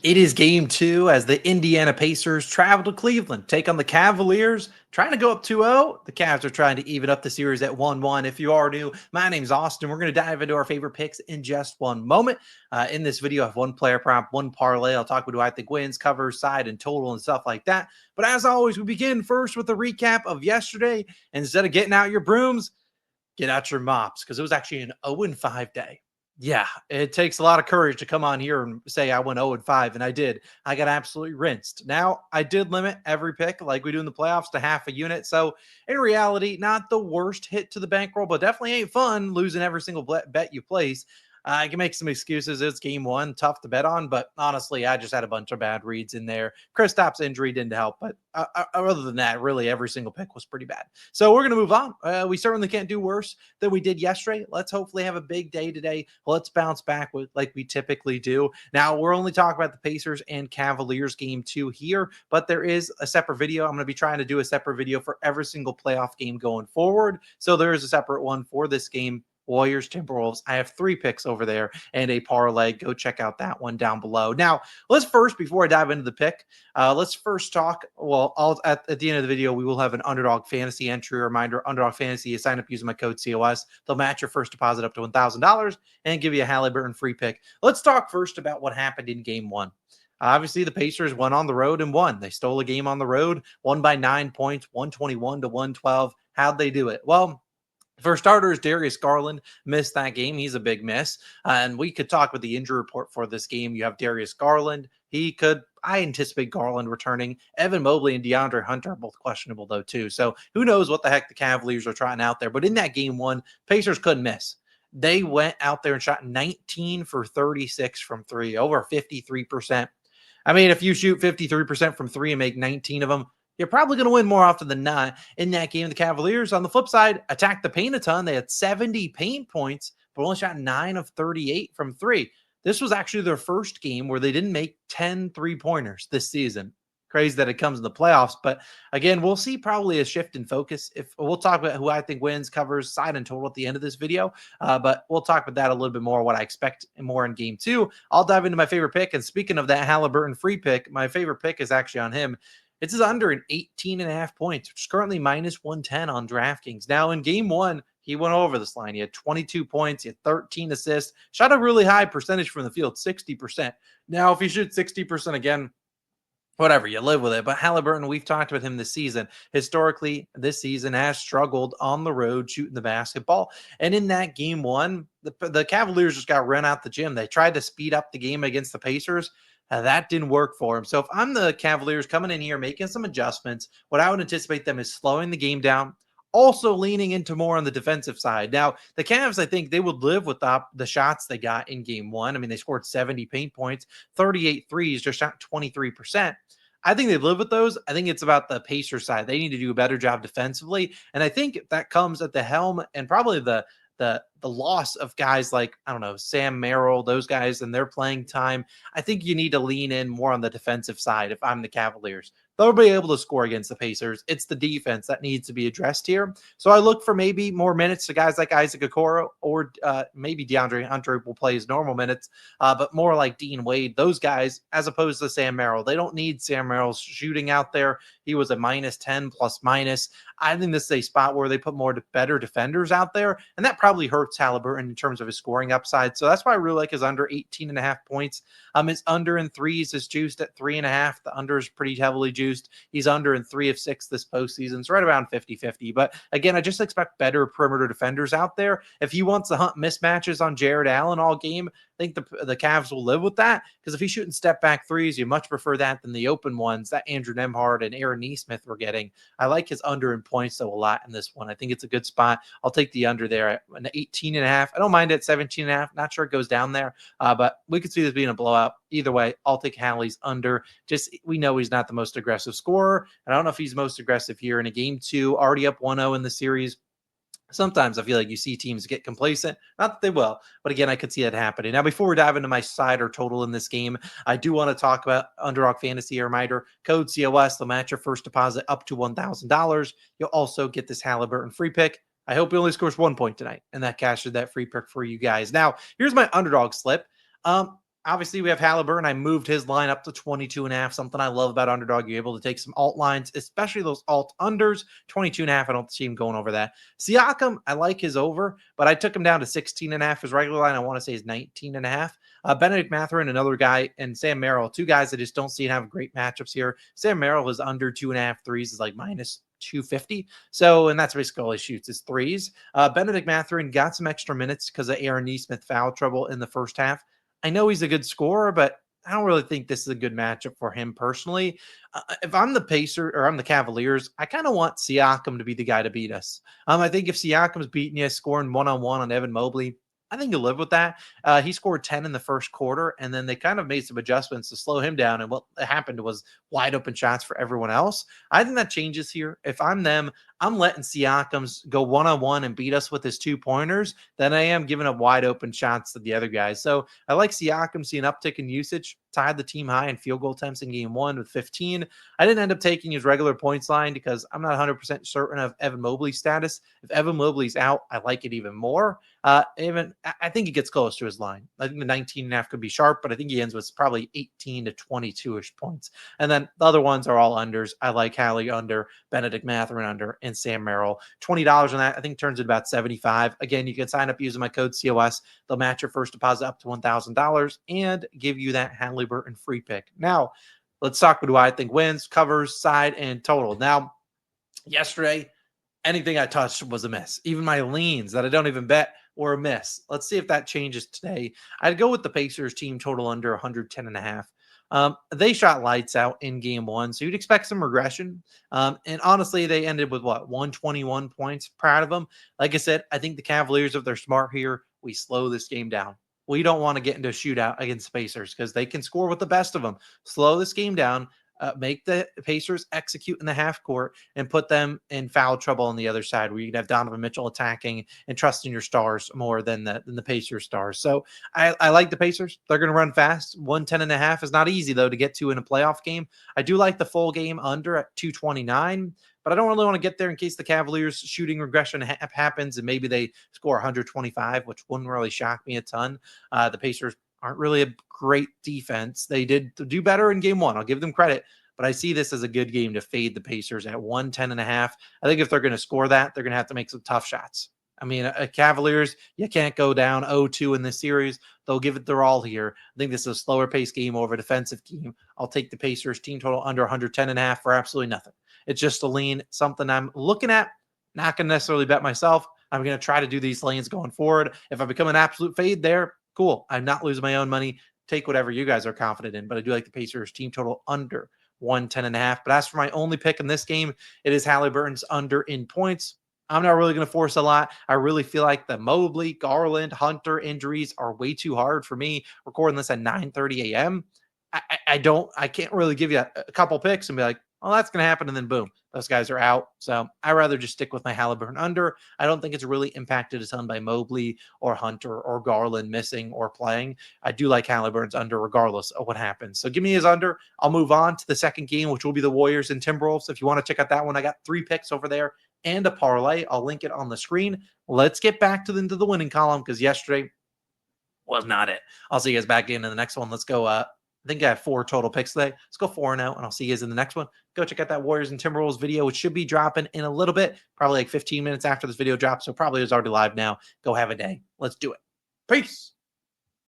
It is game two as the Indiana Pacers travel to Cleveland, take on the Cavaliers, trying to go up 2-0. The Cavs are trying to even up the series at 1-1. If you are new, my name's Austin. We're going to dive into our favorite picks in just one moment. In this video, I have one player prop, one parlay. I'll talk about who I think wins, covers, side, and total and stuff like that. But as always, we begin first with a recap of yesterday. Instead of getting out your brooms, get out your mops because it was actually an 0-5 day. Yeah, it takes a lot of courage to come on here and say I went 0-5, and I did. I got absolutely rinsed. Now, I did limit every pick like we do in the playoffs to half a unit. So, in reality, not the worst hit to the bankroll, but definitely ain't fun losing every single bet you place. I can make some excuses. It's game one, tough to bet on, but honestly, I just had a bunch of bad reads in there. Kristaps' injury didn't help, but other than that, really every single pick was pretty bad. So we're going to move on. We certainly can't do worse than we did yesterday. Let's hopefully have a big day today. Let's bounce back like we typically do. Now, we're only talking about the Pacers and Cavaliers game two here, but there is a separate video. I'm going to be trying to do a separate video for every single playoff game going forward. So there is a separate one for this game. Warriors, Timberwolves. I have 3 picks over there and a parlay. Go check out that one down below. Now, let's first, before I dive into the pick, let's first talk. Well, at the end of the video, we will have an Underdog Fantasy entry reminder. Underdog Fantasy, you sign up using my code COS. They'll match your first deposit up to $1,000 and give you a Halliburton free pick. Let's talk first about what happened in game one. Obviously, the Pacers went on the road and won. They stole a game on the road, won by 9 points, 121-112. How'd they do it? Well, for starters, Darius Garland missed that game. He's a big miss. And we could talk about the injury report for this game. You have Darius Garland. I anticipate Garland returning. Evan Mobley and DeAndre Hunter are both questionable, though, too. So who knows what the heck the Cavaliers are trying out there. But in that game one, Pacers couldn't miss. They went out there and shot 19 for 36 from three, over 53%. I mean, if you shoot 53% from three and make 19 of them, you're probably going to win more often than not. In that game, the Cavaliers, on the flip side, attacked the paint a ton. They had 70 paint points, but only shot 9 of 38 from three. This was actually their first game where they didn't make 10 three-pointers this season. Crazy that it comes in the playoffs. But again, we'll see probably a shift in focus. If we'll talk about who I think wins, covers, side, and total at the end of this video. But we'll talk about that a little bit more, what I expect more in game two. I'll dive into my favorite pick. And speaking of that Halliburton free pick, my favorite pick is actually on him. It's his under an 18.5 points, which is currently minus 110 on DraftKings. Now, in game one, he went over this line. He had 22 points. He had 13 assists. Shot a really high percentage from the field, 60%. Now, if he shoots 60% again, whatever, you live with it. But Halliburton, we've talked about him this season. Historically, this season has struggled on the road shooting the basketball. And in that game one, the Cavaliers just got run out the gym. They tried to speed up the game against the Pacers. That didn't work for him. So if I'm the Cavaliers coming in here, making some adjustments, what I would anticipate them is slowing the game down, also leaning into more on the defensive side. Now, the Cavs, I think they would live with the shots they got in game one. I mean, they scored 70 paint points, 38 threes, just shot 23%. I think they live with those. I think it's about the Pacers side. They need to do a better job defensively. And I think that comes at the helm and probably the loss of guys like, I don't know, Sam Merrill, those guys and their playing time. I think you need to lean in more on the defensive side if I'm the Cavaliers. They'll be able to score against the Pacers. It's the defense that needs to be addressed here. So I look for maybe more minutes to guys like Isaac Okoro or maybe DeAndre Hunter will play his normal minutes, but more like Dean Wade, those guys, as opposed to Sam Merrill. They don't need Sam Merrill's shooting out there. He was a minus 10 plus minus. I think this is a spot where they put more better defenders out there, and that probably hurts Halliburton in terms of his scoring upside. So that's why I really like his under 18.5 points. His under in threes is juiced at 3.5. The under is pretty heavily juiced. He's under in 3 of 6 this postseason. It's right around 50-50. But again, I just expect better perimeter defenders out there. If he wants to hunt mismatches on Jared Allen all game, I think the Cavs will live with that, because if he's shooting step back threes, you much prefer that than the open ones that Andrew Nembhard and Aaron Nesmith were getting. I like his under in points, though, a lot in this one. I think it's a good spot. I'll take the under there at an 18.5. I don't mind it at 17.5. Not sure it goes down there, but we could see this being a blowout. Either way, I'll take Hallie's under. Just, we know he's not the most aggressive scorer, and I don't know if he's most aggressive here in a game two, already up 1-0 in the series. Sometimes I feel like you see teams get complacent. Not that they will, but again, I could see that happening. Now, before we dive into my side or total in this game, I do want to talk about Underdog Fantasy. A reminder, code COS, they'll match your first deposit up to $1,000. You'll also get this Halliburton free pick. I hope he only scores 1 point tonight, and that cashes that free pick for you guys. Now, here's my underdog slip. Obviously, we have Halliburton. I moved his line up to 22.5. Something I love about Underdog. You're able to take some alt lines, especially those alt unders. 22.5. I don't see him going over that. Siakam, I like his over, but I took him down to 16.5. His regular line, I want to say, is 19.5. Benedict Mathurin, another guy, and Sam Merrill, two guys I just don't see and have great matchups here. Sam Merrill is under 2.5 threes, is like minus 250. So, and that's basically all he shoots is threes. Benedict Mathurin got some extra minutes because of Aaron Nesmith foul trouble in the first half. I know he's a good scorer, but I don't really think this is a good matchup for him personally. If I'm the Pacer or I'm the Cavaliers, I kind of want Siakam to be the guy to beat us. I think if Siakam's beating you, scoring one-on-one on Evan Mobley, I think you'll live with that. He scored 10 in the first quarter, and then they kind of made some adjustments to slow him down. And what happened was wide open shots for everyone else. I think that changes here. If I'm them, I'm letting Siakams go one-on-one and beat us with his 2-pointers. Then I am giving up wide open shots to the other guys. So I like Siakam see an uptick in usage, tied the team high in field goal attempts in game 1 with 15. I didn't end up taking his regular points line because I'm not 100% certain of Evan Mobley's status. If Evan Mobley's out, I like it even more. I think he gets close to his line. I think the 19.5 could be sharp, but I think he ends with probably 18 to 22-ish points. And then the other ones are all unders. I like Hallie under, Benedict Mathurin under, and Sam Merrill. $20 on that, I think turns at about 75. Again, you can sign up using my code COS. They'll match your first deposit up to $1,000 and give you that Halliburton free pick. Now, let's talk about who I think wins, covers, side, and total. Now, yesterday, anything I touched was a miss. Even my leans that I don't even bet were a miss. Let's see if that changes today. I'd go with the Pacers team total under 110.5. They shot lights out in game 1, so you'd expect some regression. And honestly, they ended with 121 points. Proud of them. Like I said, I think the Cavaliers, if they're smart here, we slow this game down. We don't want to get into a shootout against the Pacers because they can score with the best of them. Slow this game down. Make the Pacers execute in the half court and put them in foul trouble on the other side where you can have Donovan Mitchell attacking and trusting your stars more than the Pacers stars. So I like the Pacers. They're going to run fast. 110.5 is not easy, though, to get to in a playoff game. I do like the full game under at 229, but I don't really want to get there in case the Cavaliers shooting regression happens and maybe they score 125, which wouldn't really shock me a ton. The Pacers aren't really a great defense. They did do better in game 1. I'll give them credit, but I see this as a good game to fade the Pacers at 110.5. I think if they're going to score that, they're going to have to make some tough shots. I mean, Cavaliers, you can't go down 0-2 in this series. They'll give it their all here. I think this is a slower pace game over a defensive game. I'll take the Pacers team total under 110.5 for absolutely nothing. It's just a lean, something I'm looking at. Not going to necessarily bet myself. I'm going to try to do these lanes going forward. If I become an absolute fade there, cool. I'm not losing my own money. Take whatever you guys are confident in, but I do like the Pacers team total under 110.5. But as for my only pick in this game, it is Halliburton's under in points. I'm not really going to force a lot. I really feel like the Mobley, Garland, Hunter injuries are way too hard for me. Recording this at 9:30 a.m. I can't really give you a couple picks and be like, oh, that's going to happen. And then boom, those guys are out. So I'd rather just stick with my Halliburton under. I don't think it's really impacted a ton by Mobley or Hunter or Garland missing or playing. I do like Halliburton's under regardless of what happens. So give me his under. I'll move on to the second game, which will be the Warriors and Timberwolves. If you want to check out that one, I got 3 picks over there and a parlay. I'll link it on the screen. Let's get back to the winning column because yesterday was not it. I'll see you guys back in the next one. Let's go. I think I have 4 total picks today. Let's go 4-0, and I'll see you guys in the next one. Go check out that Warriors and Timberwolves video, which should be dropping in a little bit, probably like 15 minutes after this video drops. So probably is already live now. Go have a day. Let's do it. Peace.